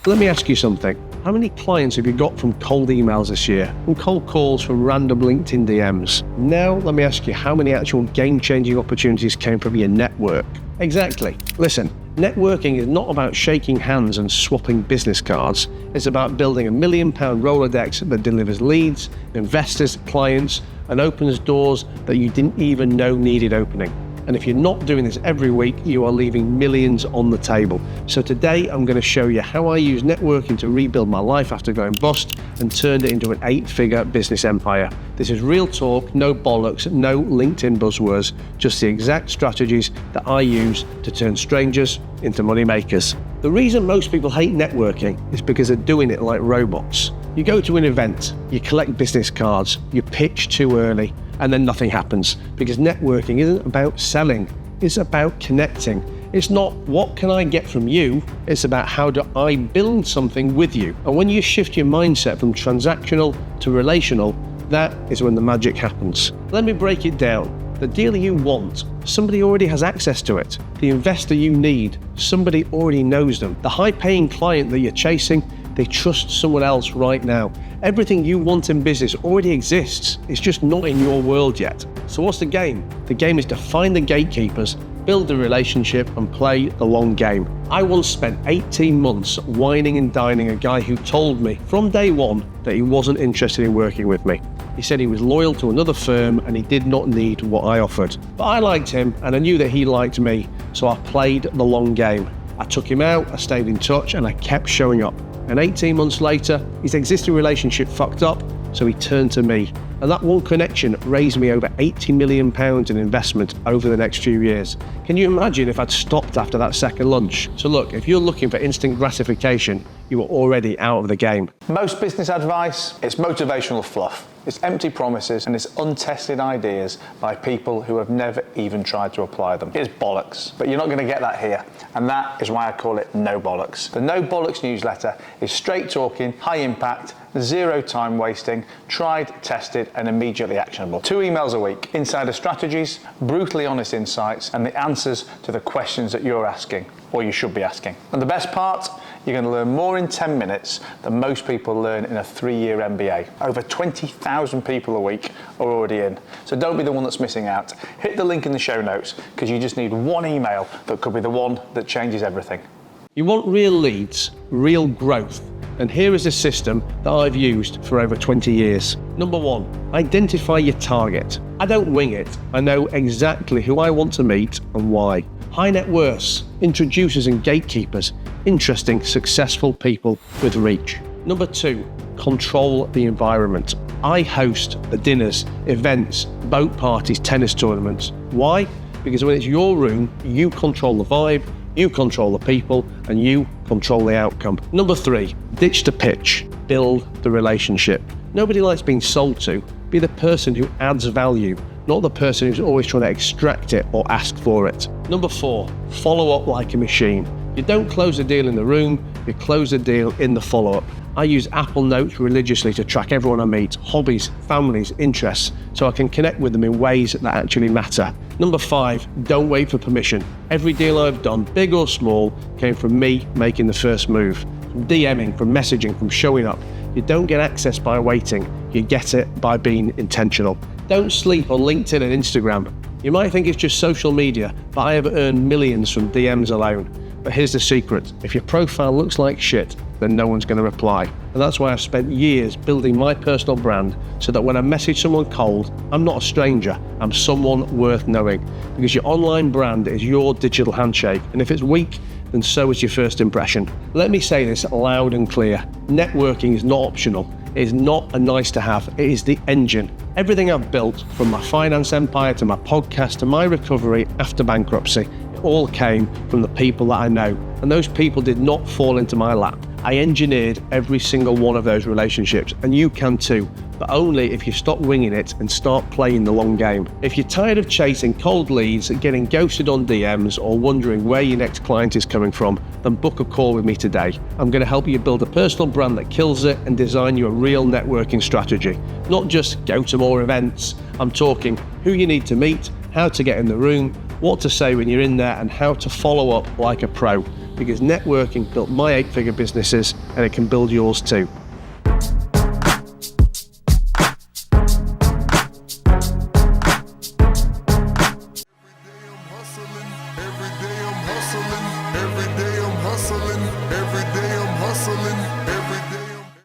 Let me ask you something. How many clients have you got from cold emails this year? From cold calls, from random LinkedIn DMs? Now, let me ask you how many actual game-changing opportunities came from your network? Exactly. Listen, networking is not about shaking hands and swapping business cards. It's about building a £1 million Rolodex that delivers leads, investors, clients, and opens doors that you didn't even know needed opening. And if you're not doing this every week, you are leaving millions on the table. So today I'm going to show you how I use networking to rebuild my life after going bust and turned it into an 8-figure business empire. This is real talk, no bollocks, no LinkedIn buzzwords, just the exact strategies that I use to turn strangers into money makers. The reason most people hate networking is because they're doing it like robots. You go to an event, you collect business cards, you pitch too early, and then nothing happens, because networking isn't about selling, it's about connecting. It's not what can I get from you, it's about how do I build something with you. And when you shift your mindset from transactional to relational, that is when the magic happens. Let me break it down. The deal you want, somebody already has access to it. The investor you need, somebody already knows them. The high-paying client that you're chasing, they trust someone else right now. Everything you want in business already exists. It's just not in your world yet. So what's the game? The game is to find the gatekeepers, build the relationship, and play the long game. I once spent 18 months whining and dining a guy who told me from day one that he wasn't interested in working with me. He said he was loyal to another firm and he did not need what I offered. But I liked him and I knew that he liked me, so I played the long game. I took him out, I stayed in touch, and I kept showing up. And 18 months later, his existing relationship fucked up, so he turned to me. And that one connection raised me over £80 million in investment over the next few years. Can you imagine if I'd stopped after that second lunch? So look, if you're looking for instant gratification, you are already out of the game. Most business advice, it's motivational fluff. It's empty promises and it's untested ideas by people who have never even tried to apply them. It's bollocks, but you're not going to get that here. And that is why I call it No Bollocks. The No Bollocks newsletter is straight talking, high impact, zero time wasting, tried, tested, and immediately actionable. 2 emails a week, insider strategies, brutally honest insights, and the answers to the questions that you're asking, or you should be asking. And the best part, you're going to learn more in 10 minutes than most people learn in a 3-year MBA. Over 20,000 people a week are already in. So don't be the one that's missing out. Hit the link in the show notes, because you just need one email that could be the one that changes everything. You want real leads, real growth. And here is a system that I've used for over 20 years. Number 1, identify your target. I don't wing it. I know exactly who I want to meet and why. High net worths, introducers and gatekeepers, interesting, successful people with reach. Number 2, control the environment. I host the dinners, events, boat parties, tennis tournaments. Why? Because when it's your room, you control the vibe, you control the people, and you control the outcome. Number 3, ditch the pitch, build the relationship. Nobody likes being sold to. Be the person who adds value, not the person who's always trying to extract it or ask for it. Number 4, follow up like a machine. You don't close a deal in the room, you close the deal in the follow-up. I use Apple Notes religiously to track everyone I meet, hobbies, families, interests, so I can connect with them in ways that actually matter. Number 5, don't wait for permission. Every deal I've done, big or small, came from me making the first move. From DMing, from messaging, from showing up. You don't get access by waiting, you get it by being intentional. Don't sleep on LinkedIn and Instagram. You might think it's just social media, but I have earned millions from DMs alone. But here's the secret, if your profile looks like shit, then no one's going to reply. And that's why I've spent years building my personal brand, so that when I message someone cold, I'm not a stranger, I'm someone worth knowing. Because your online brand is your digital handshake, and if it's weak, then so is your first impression. Let me say this loud and clear, networking is not optional. It is not a nice to have, it is the engine. Everything I've built, from my finance empire to my podcast to my recovery after bankruptcy, it all came from the people that I know. And those people did not fall into my lap. I engineered every single one of those relationships, and you can too, but only if you stop winging it and start playing the long game. If you're tired of chasing cold leads, getting ghosted on DMs, or wondering where your next client is coming from, then book a call with me today. I'm going to help you build a personal brand that kills it and design you a real networking strategy. Not just go to more events. I'm talking who you need to meet, how to get in the room, what to say when you're in there, and how to follow up like a pro. because networking built my 8-figure businesses and it can build yours too. Every day I'm hustling, every day I'm hustling, every day.